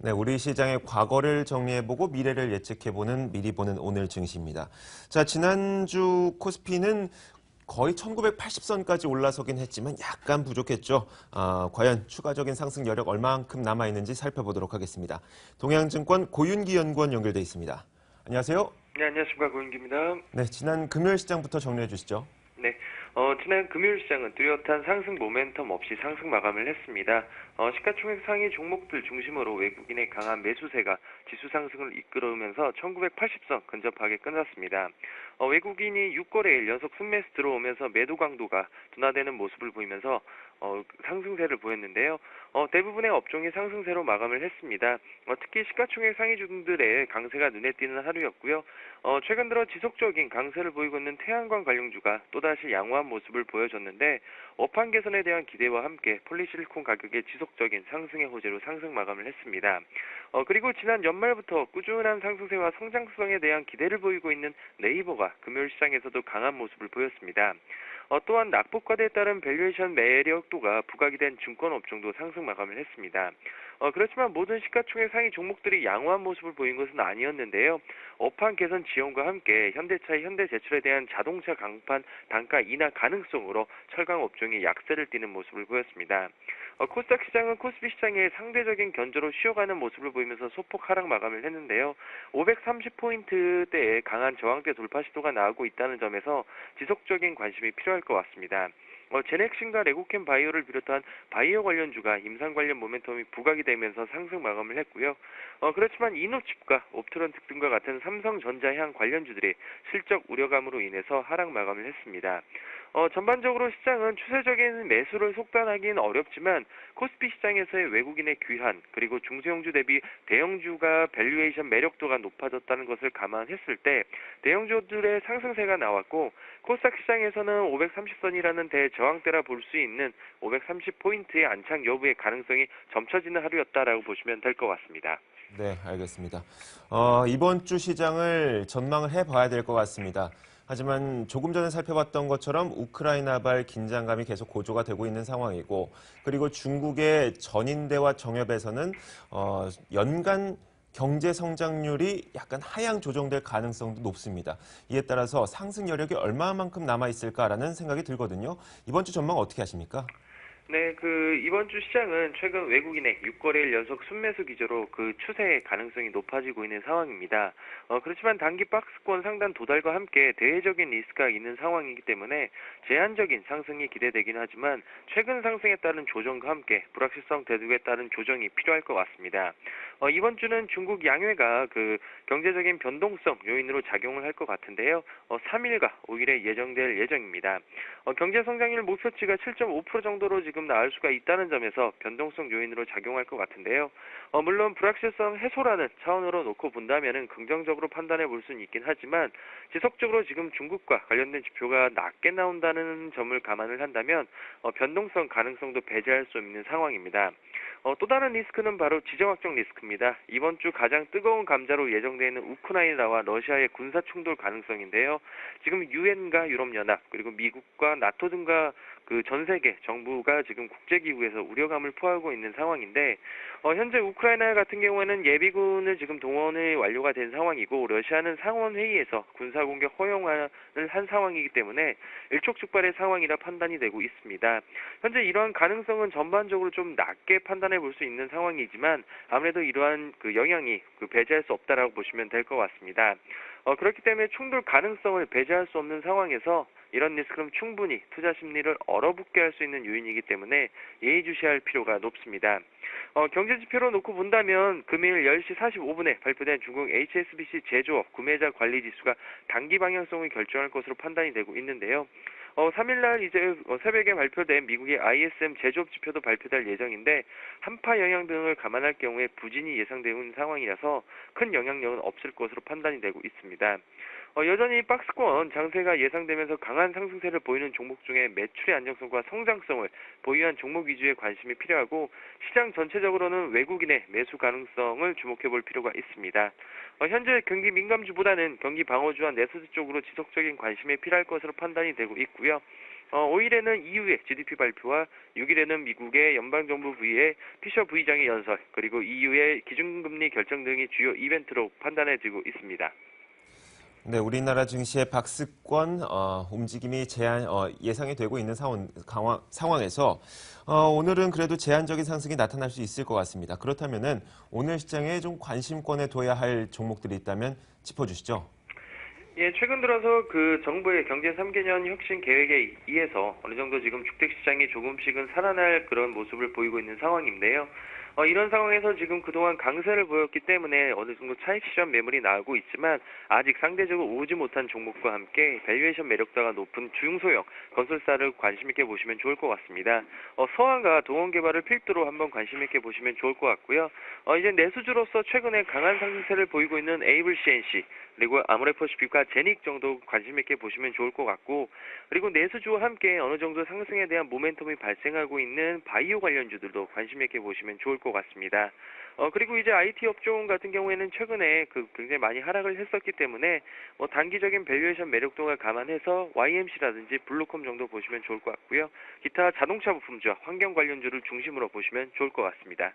네, 우리 시장의 과거를 정리해보고 미래를 예측해보는 미리 보는 오늘 증시입니다. 자, 지난주 코스피는 거의 1980선까지 올라서긴 했지만 약간 부족했죠. 과연 추가적인 상승 여력 얼마만큼 남아있는지 살펴보도록 하겠습니다. 동양증권 고윤기 연구원 연결돼 있습니다. 안녕하세요. 네, 안녕하십니까. 고인기입니다. 네, 지난 금요일 시장부터 정리해 주시죠. 네, 지난 금요일 시장은 뚜렷한 상승 모멘텀 없이 상승 마감을 했습니다. 시가총액 상위 종목들 중심으로 외국인의 강한 매수세가 지수 상승을 이끌어오면서 1980선 근접하게 끝났습니다. 외국인이 6거래일 연속 순매수 들어오면서 매도 강도가 둔화되는 모습을 보이면서 상승세를 보였는데요. 대부분의 업종이 상승세로 마감을 했습니다. 특히 시가총액 상위주들의 강세가 눈에 띄는 하루였고요. 최근 들어 지속적인 강세를 보이고 있는 태양광 관련주가 또다시 양호한 모습을 보여줬는데 업황 개선에 대한 기대와 함께 폴리실리콘 가격의 지속적인 상승의 호재로 상승 마감을 했습니다. 그리고 지난 연말부터 꾸준한 상승세와 성장성에 대한 기대를 보이고 있는 네이버가 금요일 시장에서도 강한 모습을 보였습니다. 또한 낙폭과대에 따른 밸류에이션 매력도가 부각이 된 증권 업종도 상승 마감을 했습니다. 그렇지만 모든 시가총액 상위 종목들이 양호한 모습을 보인 것은 아니었는데요. 업황 개선 지원과 함께 현대차의 현대제철에 대한 자동차 강판 단가 인하 가능성으로 철강 업종이 약세를 띠는 모습을 보였습니다. 코스닥 시장은 코스피 시장의 상대적인 견조로 쉬어가는 모습을 보이면서 소폭 하락 마감을 했는데요. 530포인트대의 강한 저항대 돌파 시도가 나오고 있다는 점에서 지속적인 관심이 필요할 것 같습니다. 제넥신과 레고캠 바이오를 비롯한 바이오 관련주가 임상 관련 모멘텀이 부각이 되면서 상승 마감을 했고요. 그렇지만 이노칩과 옵트론 등과 같은 삼성전자향 관련주들이 실적 우려감으로 인해서 하락 마감을 했습니다. 전반적으로 시장은 추세적인 매수를 속단하기는 어렵지만 코스피 시장에서의 외국인의 귀환 그리고 중소형주 대비 대형주가 밸류에이션 매력도가 높아졌다는 것을 감안했을 때 대형주들의 상승세가 나왔고 코스닥 시장에서는 530선이라는 대저항대라 볼 수 있는 530포인트의 안착 여부의 가능성이 점쳐지는 하루였다라고 보시면 될 것 같습니다. 네, 알겠습니다. 이번 주 시장을 전망을 해봐야 될 것 같습니다. 하지만 조금 전에 살펴봤던 것처럼 우크라이나발 긴장감이 계속 고조가 되고 있는 상황이고, 그리고 중국의 전인대와 정협에서는 연간 경제 성장률이 약간 하향 조정될 가능성도 높습니다. 이에 따라서 상승 여력이 얼마만큼 남아 있을까라는 생각이 들거든요. 이번 주 전망 어떻게 하십니까? 네, 이번 주 시장은 최근 외국인의 6거래일 연속 순매수 기조로 그 추세의 가능성이 높아지고 있는 상황입니다. 그렇지만 단기 박스권 상단 도달과 함께 대외적인 리스크가 있는 상황이기 때문에 제한적인 상승이 기대되긴 하지만 최근 상승에 따른 조정과 함께 불확실성 대두에 따른 조정이 필요할 것 같습니다. 이번 주는 중국 양회가 경제적인 변동성 요인으로 작용을 할 것 같은데요. 3일과 5일에 예정될 예정입니다. 경제 성장률 목표치가 7.5% 정도로 지금 나올 수가 있다는 점에서 변동성 요인으로 작용할 것 같은데요. 물론 불확실성 해소라는 차원으로 놓고 본다면은 긍정적으로 판단해 볼 수는 있긴 하지만 지속적으로 지금 중국과 관련된 지표가 낮게 나온다는 점을 감안을 한다면 변동성 가능성도 배제할 수 없는 상황입니다. 또 다른 리스크는 바로 지정학적 리스크입니다. 이번 주 가장 뜨거운 감자로 예정되어 있는 우크라이나와 러시아의 군사 충돌 가능성인데요. 지금 유엔과 유럽연합 그리고 미국과 나토 등과 전 세계 정부가 지금 국제기구에서 우려감을 표하고 있는 상황인데 현재 우크라이나 같은 경우에는 예비군을 지금 동원이 완료가 된 상황이고 러시아는 상원회의에서 군사공격 허용을 한 상황이기 때문에 일촉즉발의 상황이라 판단이 되고 있습니다. 현재 이러한 가능성은 전반적으로 좀 낮게 판단해 볼 수 있는 상황이지만 아무래도 이러한 영향이 배제할 수 없다라고 보시면 될 것 같습니다. 그렇기 때문에 충돌 가능성을 배제할 수 없는 상황에서 이런 리스크는 충분히 투자 심리를 얼어붙게 할 수 있는 요인이기 때문에 예의주시할 필요가 높습니다. 경제 지표로 놓고 본다면 금일 10시 45분에 발표된 중국 HSBC 제조업 구매자 관리 지수가 단기 방향성을 결정할 것으로 판단이 되고 있는데요. 3일날 이제 새벽에 발표된 미국의 ISM 제조업 지표도 발표될 예정인데 한파 영향 등을 감안할 경우에 부진이 예상되는 상황이라서 큰 영향력은 없을 것으로 판단이 되고 있습니다. 여전히 박스권 장세가 예상되면서 강한 상승세를 보이는 종목 중에 매출의 안정성과 성장성을 보유한 종목 위주의 관심이 필요하고 시장 전체적으로는 외국인의 매수 가능성을 주목해 볼 필요가 있습니다. 현재 경기 민감주보다는 경기 방어주와 내수주 쪽으로 지속적인 관심이 필요할 것으로 판단이 되고 있고요. 5일에는 EU의 GDP 발표와 6일에는 미국의 연방정부 부의회 피셔 부의장의 연설, 그리고 EU의 기준금리 결정 등이 주요 이벤트로 판단해지고 있습니다. 네, 우리나라 증시의 박스권 움직임이 예상이 되고 있는 상황에서 오늘은 그래도 제한적인 상승이 나타날 수 있을 것 같습니다. 그렇다면은 오늘 시장에 좀 관심권에 둬야 할 종목들이 있다면 짚어주시죠. 예, 최근 들어서 그 정부의 경제 3개년 혁신 계획에 의해서 어느 정도 지금 주택시장이 조금씩은 살아날 그런 모습을 보이고 있는 상황인데요. 이런 상황에서 지금 그동안 강세를 보였기 때문에 어느 정도 차익 실현 매물이 나오고 있지만 아직 상대적으로 오지 못한 종목과 함께 밸류에이션 매력도가 높은 중소형 건설사를 관심 있게 보시면 좋을 것 같습니다. 서한과 동원개발을 필두로 한번 관심 있게 보시면 좋을 것 같고요. 이제 내수주로서 최근에 강한 상승세를 보이고 있는 에이블 CNC 그리고 아모레퍼시픽과 제닉 정도 관심 있게 보시면 좋을 것 같고, 그리고 내수주와 함께 어느 정도 상승에 대한 모멘텀이 발생하고 있는 바이오 관련주들도 관심 있게 보시면 좋을 것 같습니다. 그리고 이제 IT 업종 같은 경우에는 최근에 굉장히 많이 하락을 했었기 때문에 단기적인 밸류에이션 매력도가 감안해서 YMC라든지 블루콤 정도 보시면 좋을 것 같고요. 기타 자동차 부품주와 환경 관련주를 중심으로 보시면 좋을 것 같습니다.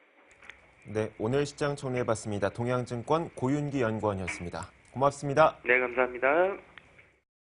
네, 오늘 시장 정리해봤습니다. 동양증권 고윤기 연구원이었습니다. 고맙습니다. 네, 감사합니다.